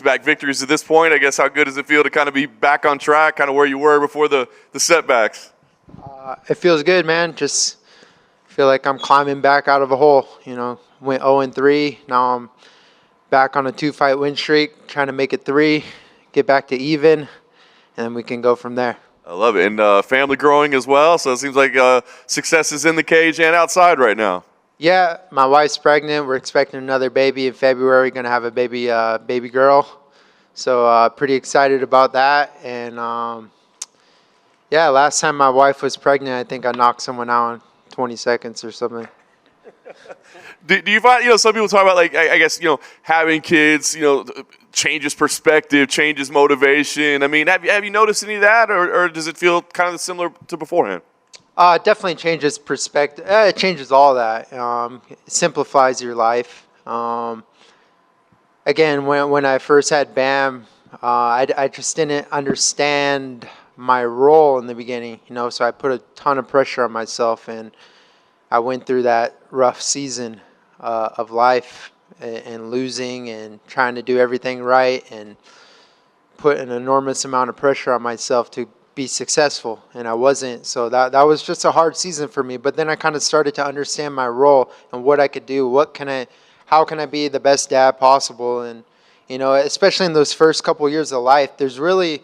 back-to-back victories at this point. I guess how good does it feel to kind of be back on track, kind of where you were before the setbacks? It feels good, man. Just feel like I'm climbing back out of a hole. Went 0-3. Now I'm back on a 2-fight win streak, trying to make it 3, get back to even, and then we can go from there. I love it. And family growing as well, so it seems like success is in the cage and outside right now. Yeah, my wife's pregnant. We're expecting another baby in February. Going to have a baby girl. So pretty excited about that. And yeah, last time my wife was pregnant, I think I knocked someone out in 20 seconds or something. Do you find, some people talk about, like, I guess, having kids, changes perspective, changes motivation. I mean, have you noticed any of that, or does it feel kind of similar to beforehand? It definitely changes perspective. It changes all that. It simplifies your life. Again, when I first had Bam, I just didn't understand my role in the beginning, so I put a ton of pressure on myself, and I went through that rough season of life and losing and trying to do everything right and put an enormous amount of pressure on myself to be successful, and I wasn't. So that was just a hard season for me. But then I kind of started to understand my role and what I could do. How can I be the best dad possible? And especially in those first couple of years of life, there's really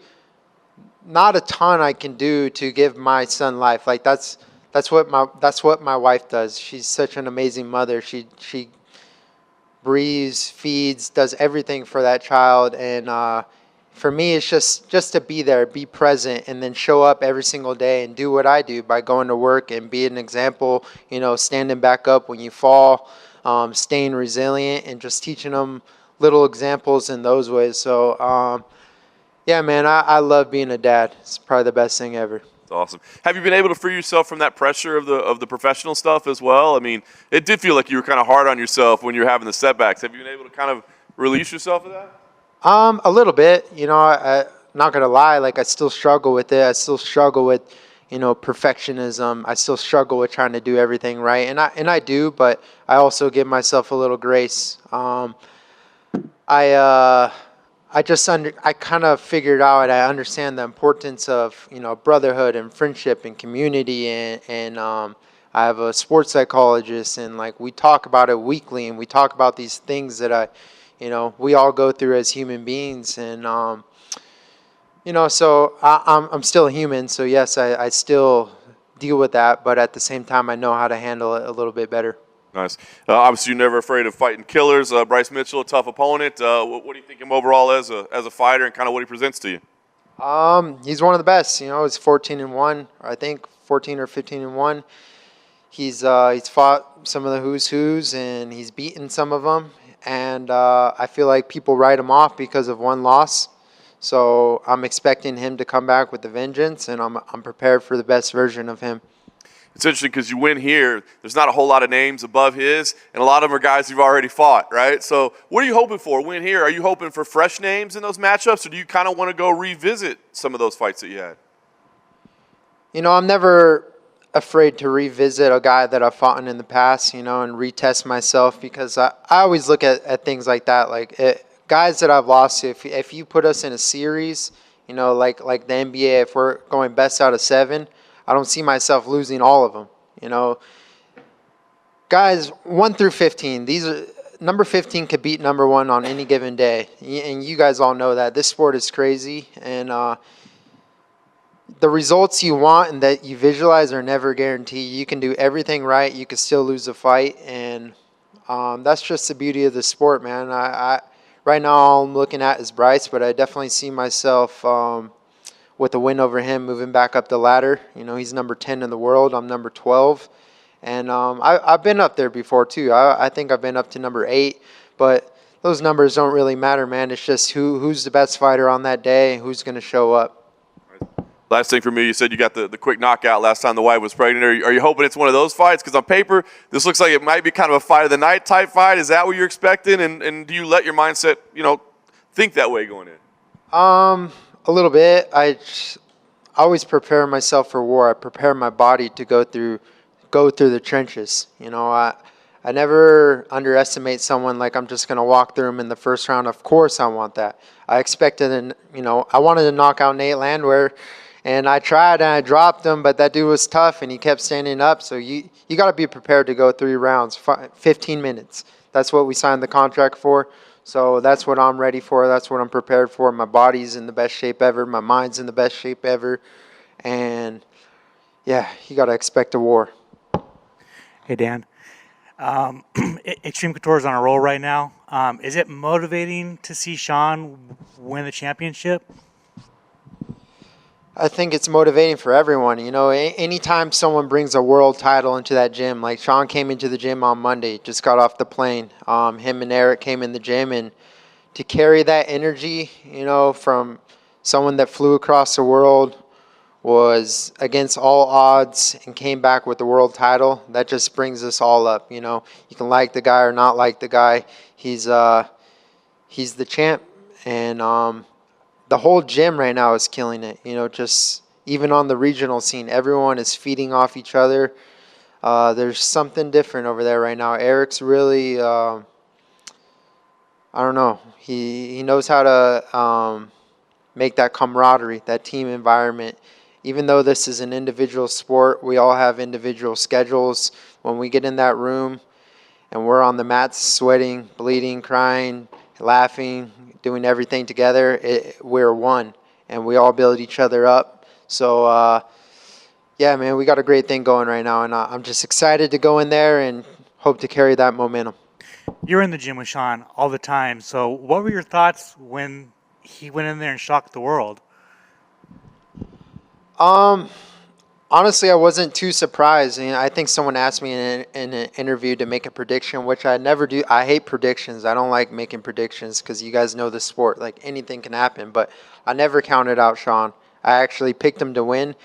not a ton I can do to give my son life. Like that's what my wife does. She's such an amazing mother. She breathes, feeds, does everything for that child, and for me, it's just to be there, be present, and then show up every single day and do what I do by going to work and be an example, standing back up when you fall, staying resilient, and just teaching them little examples in those ways. So, yeah, man, I love being a dad. It's probably the best thing ever. That's awesome. Have you been able to free yourself from that pressure of the professional stuff as well? I mean, it did feel like you were kind of hard on yourself when you were having the setbacks. Have you been able to kind of release yourself of that? A little bit, I'm not going to lie, like I still struggle with it. I still struggle with, perfectionism. I still struggle with trying to do everything right. And I do, but I also give myself a little grace. I kind of figured out, I understand the importance of, brotherhood and friendship and community. And I have a sports psychologist, and like we talk about it weekly, and we talk about these things that we all go through as human beings. And, so I'm still a human. So, yes, I still deal with that. But at the same time, I know how to handle it a little bit better. Nice. Obviously, you're never afraid of fighting killers. Bryce Mitchell, a tough opponent. What do you think of him overall as a fighter and kind of what he presents to you? He's one of the best. He's 14-1, I think 14 or 15-1. He's fought some of the who's who's, and he's beaten some of them. And I feel like people write him off because of one loss. So I'm expecting him to come back with a vengeance, and I'm prepared for the best version of him. It's interesting because you win here. There's not a whole lot of names above his, and a lot of them are guys you've already fought, right? So what are you hoping for? Win here. Are you hoping for fresh names in those matchups, or do you kind of want to go revisit some of those fights that you had? I'm never afraid to revisit a guy that I've fought in the past, and retest myself, because I always look at things like that. Like guys that I've lost to, if you put us in a series, like the NBA, if we're going best out of 7, I don't see myself losing all of them. Guys 1 through 15, number 15 could beat number 1 on any given day, and you guys all know that. This sport is crazy, and the results you want and that you visualize are never guaranteed. You can do everything right, you can still lose a fight, and that's just the beauty of the sport, man. Right now all I'm looking at is Bryce, but I definitely see myself with a win over him moving back up the ladder. He's number 10 in the world, I'm number 12, and I've been up there before too. I think I've been up to number 8, but those numbers don't really matter, man. It's just who's the best fighter on that day, who's going to show up. Last thing for me, you said you got the quick knockout last time the wife was pregnant. Are you hoping it's one of those fights? Because on paper, this looks like it might be kind of a fight of the night type fight. Is that what you're expecting? And do you let your mindset, think that way going in? A little bit. I always prepare myself for war. I prepare my body to go through the trenches. I I never underestimate someone like I'm just going to walk through them in the first round. Of course I want that. I expected, I wanted to knock out Nate Landwehr, and I tried and I dropped him, but that dude was tough and he kept standing up. So you got to be prepared to go 3 rounds, 15 minutes. That's what we signed the contract for. So that's what I'm ready for. That's what I'm prepared for. My body's in the best shape ever. My mind's in the best shape ever. And, yeah, you got to expect a war. Hey, Dan. Extreme Couture is on a roll right now. Is it motivating to see Sean win the championship? I think it's motivating for everyone. Anytime someone brings a world title into that gym, like Sean came into the gym on Monday, just got off the plane. Him and Eric came in the gym, and to carry that energy, from someone that flew across the world, was against all odds, and came back with the world title, that just brings us all up. You can like the guy or not like the guy. He's the champ, and the whole gym right now is killing it. Just even on the regional scene, everyone is feeding off each other. There's something different over there right now. Eric's really, I don't know. He knows how to make that camaraderie, that team environment. Even though this is an individual sport, we all have individual schedules. When we get in that room and we're on the mats sweating, bleeding, crying, laughing, doing everything together, we're one, and we all build each other up. So, yeah, man, we got a great thing going right now, and I'm just excited to go in there and hope to carry that momentum. You're in the gym with Sean all the time, so what were your thoughts when he went in there and shocked the world? Honestly, I wasn't too surprised. I think someone asked me in an interview to make a prediction, which I never do. I hate predictions. I don't like making predictions because you guys know the sport. Like, anything can happen. But I never counted out Sean. I actually picked him to win.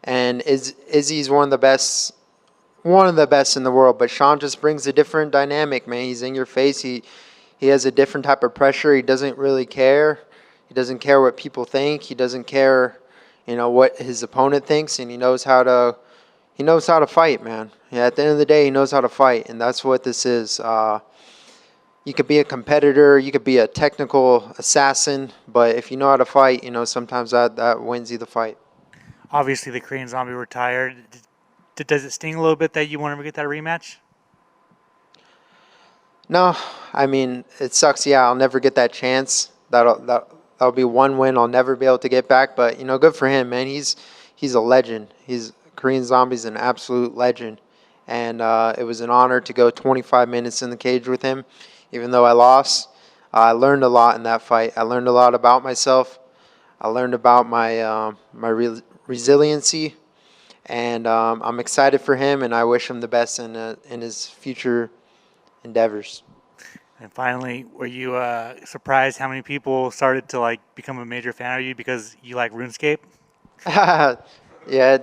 And Izzy's one of the best in the world. But Sean just brings a different dynamic, man. He's in your face. He has a different type of pressure. He doesn't really care. He doesn't care what people think. He doesn't care what his opponent thinks, and he knows how to fight, man. Yeah, at the end of the day, he knows how to fight, and that's what this is. You could be a competitor, you could be a technical assassin, but if you know how to fight, sometimes that wins you the fight. Obviously, the Korean Zombie retired. Does it sting a little bit that you want to get that rematch? No, it sucks. Yeah, I'll never get that chance. That'll be one win I'll never be able to get back. But, good for him, man. He's a legend. Korean Zombie's an absolute legend. And it was an honor to go 25 minutes in the cage with him. Even though I lost, I learned a lot in that fight. I learned a lot about myself. I learned about my resiliency. And I'm excited for him, and I wish him the best in his future endeavors. And finally, were you surprised how many people started to become a major fan of you because you like RuneScape? Yeah,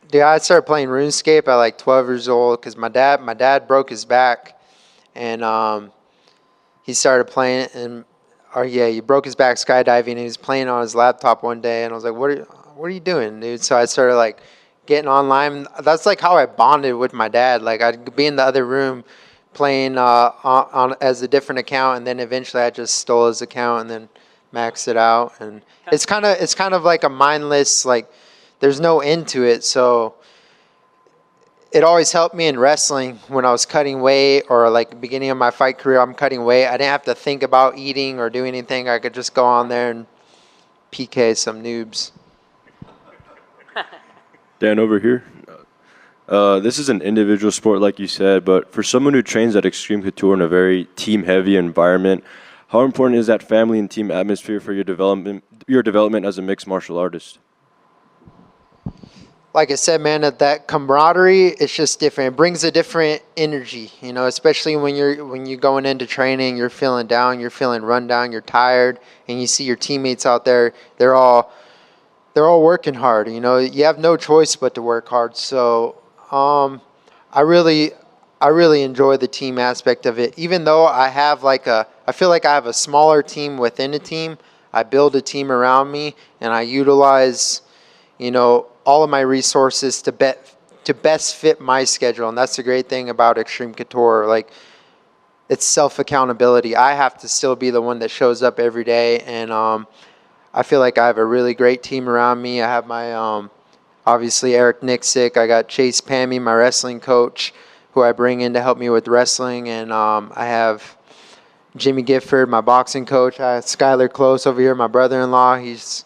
dude, I started playing RuneScape at 12 years old because my dad broke his back, and he started playing it, he broke his back skydiving, and he was playing on his laptop one day, and I was like, what are you doing, dude? So I started getting online. That's how I bonded with my dad. I'd be in the other room playing on as a different account, and then eventually I just stole his account and then maxed it out. And it's kind of like a mindless, there's no end to it. So it always helped me in wrestling when I was cutting weight, or beginning of my fight career, I'm cutting weight. I didn't have to think about eating or doing anything. I could just go on there and PK some noobs. Dan, over here. This is an individual sport, like you said, but for someone who trains at Extreme Couture in a very team-heavy environment, how important is that family and team atmosphere for your development as a mixed martial artist? Like I said, man, that camaraderie, it's just different. It brings a different energy, especially when you're going into training, you're feeling down, you're feeling run down, you're tired, and you see your teammates out there, they're all working hard. You have no choice but to work hard. So I really enjoy the team aspect of it. Even though I feel like I have a smaller team within a team, I build a team around me, and I utilize, all of my resources to to best fit my schedule. And that's the great thing about Extreme Couture. Like, it's self-accountability. I have to still be the one that shows up every day. And I feel like I have a really great team around me. I have my, obviously, Eric Nixick. I got Chase Pammy, my wrestling coach, who I bring in to help me with wrestling. And I have Jimmy Gifford, my boxing coach. I have Skylar Close over here, my brother-in-law. He's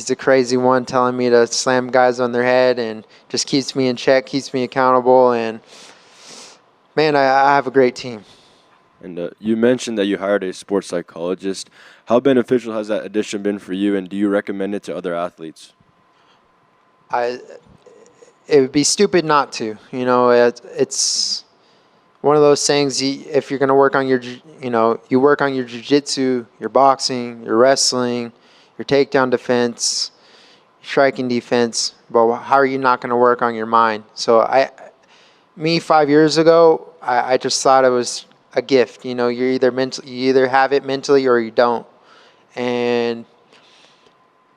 the crazy one telling me to slam guys on their head and just keeps me in check, keeps me accountable. And, man, I have a great team. And you mentioned that you hired a sports psychologist. How beneficial has that addition been for you, and do you recommend it to other athletes? It would be stupid not to. You know, it's one of those things. If you're going to work on you work on your jiu-jitsu, your boxing, your wrestling, your takedown defense, your striking defense. But how are you not going to work on your mind? So 5 years ago, I just thought it was a gift. You know, you either have it mentally or you don't. And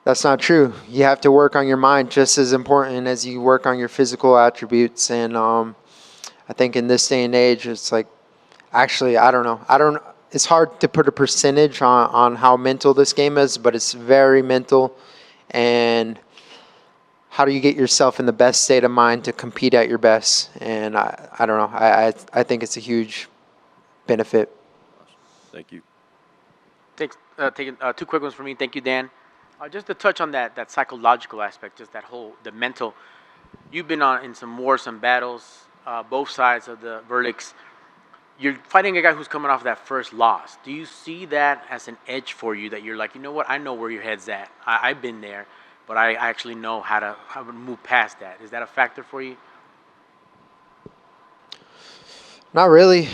that's not true. You have to work on your mind just as important as you work on your physical attributes. And I think in this day and age, it's like, actually, I don't know. It's hard to put a percentage on how mental this game is, but it's very mental. And how do you get yourself in the best state of mind to compete at your best? And I don't know. I think it's a huge benefit. Thank you. Thanks. Taking two quick ones for me. Thank you, Dan. Just to touch on that psychological aspect, just the mental. You've been in some wars, some battles, both sides of the verdicts. You're fighting a guy who's coming off that first loss. Do you see that as an edge for you, that you're like, you know what, I know where your head's at. I've been there, but I actually know how to move past that. Is that a factor for you? Not really,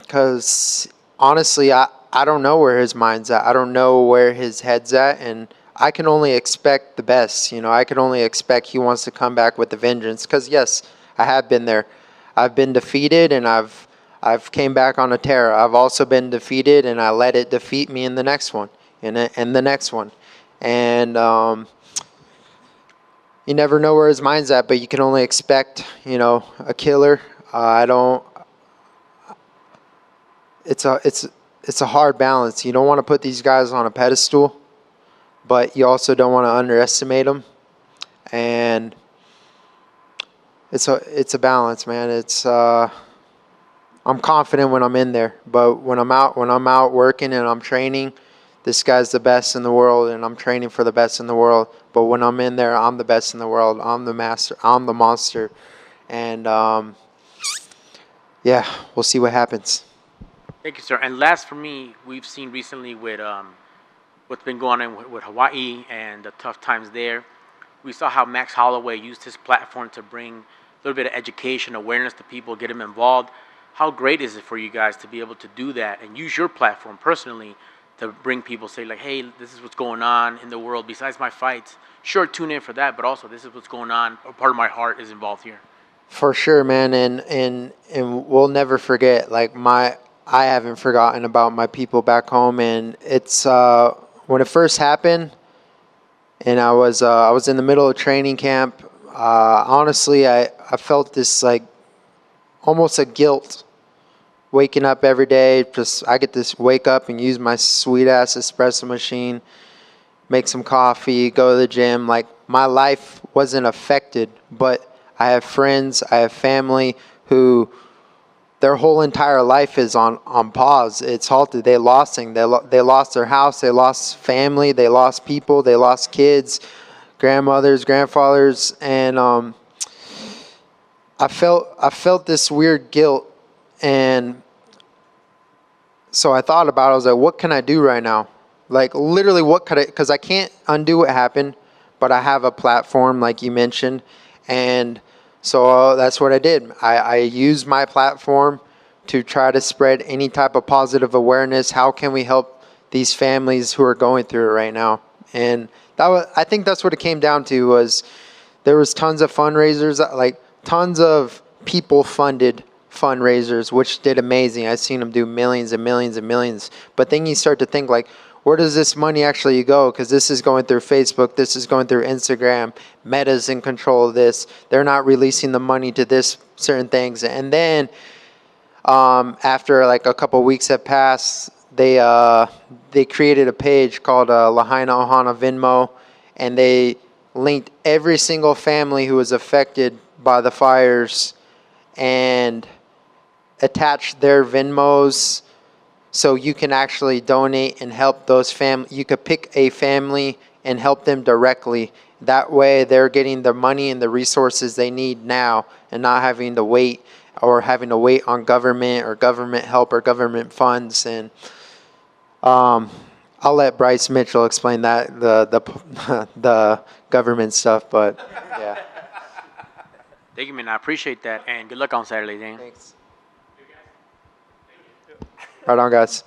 because honestly, I don't know where his mind's at. I don't know where his head's at, and I can only expect the best. You know, I can only expect he wants to come back with a vengeance. Because yes, I have been there. I've been defeated, and I've came back on a tear. I've also been defeated, and I let it defeat me in the next one, and the next one, and you never know where his mind's at. But you can only expect, a killer. It's a hard balance. You don't want to put these guys on a pedestal, but you also don't want to underestimate them. And it's a balance, man. I'm confident when I'm in there, but when I'm out working and I'm training, this guy's the best in the world, and I'm training for the best in the world. But when I'm in there, I'm the best in the world. I'm the master. I'm the monster. And we'll see what happens. Thank you, sir. And last for me, we've seen recently with what's been going on with Hawaii and the tough times there. We saw how Max Holloway used his platform to bring a little bit of education, awareness to people, get them involved. How great is it for you guys to be able to do that and use your platform personally to bring people, say like, hey, this is what's going on in the world besides my fights. Sure, tune in for that, but also this is what's going on. A part of my heart is involved here. For sure, man. And we'll never forget, I haven't forgotten about my people back home. And it's when it first happened, and I was in the middle of training camp. Honestly, I felt this almost a guilt waking up every day. Just I get to wake up and use my sweet ass espresso machine, make some coffee, go to the gym. Like, my life wasn't affected, but I have friends, I have family who their whole entire life is on pause. It's halted. They lost things. They lost their house. They lost family. They lost people. They lost kids, grandmothers, grandfathers, and I felt this weird guilt, and so I thought about it. I was like, what can I do right now? Like, literally, what could I? Because I can't undo what happened, but I have a platform, like you mentioned, and so that's what I did. I used my platform to try to spread any type of positive awareness. How can we help these families who are going through it right now? And I think that's what it came down to. Was there was tons of fundraisers, tons of people funded fundraisers, which did amazing. I've seen them do millions and millions and millions. But then you start to think, where does this money actually go? Because this is going through Facebook, this is going through Instagram. Meta's in control of this. They're not releasing the money to this certain things. And then after like a couple weeks have passed, they created a page called Lahaina Ohana Venmo, and they linked every single family who was affected by the fires and attached their Venmos so you can actually donate and help those families. You could pick a family and help them directly. That way they're getting the money and the resources they need now and not having to wait on government or government help or government funds. And I'll let Bryce Mitchell explain that, the government stuff, but yeah. Thank you, man. I appreciate that, and good luck on Saturday, Dan. Thanks. Right on, guys.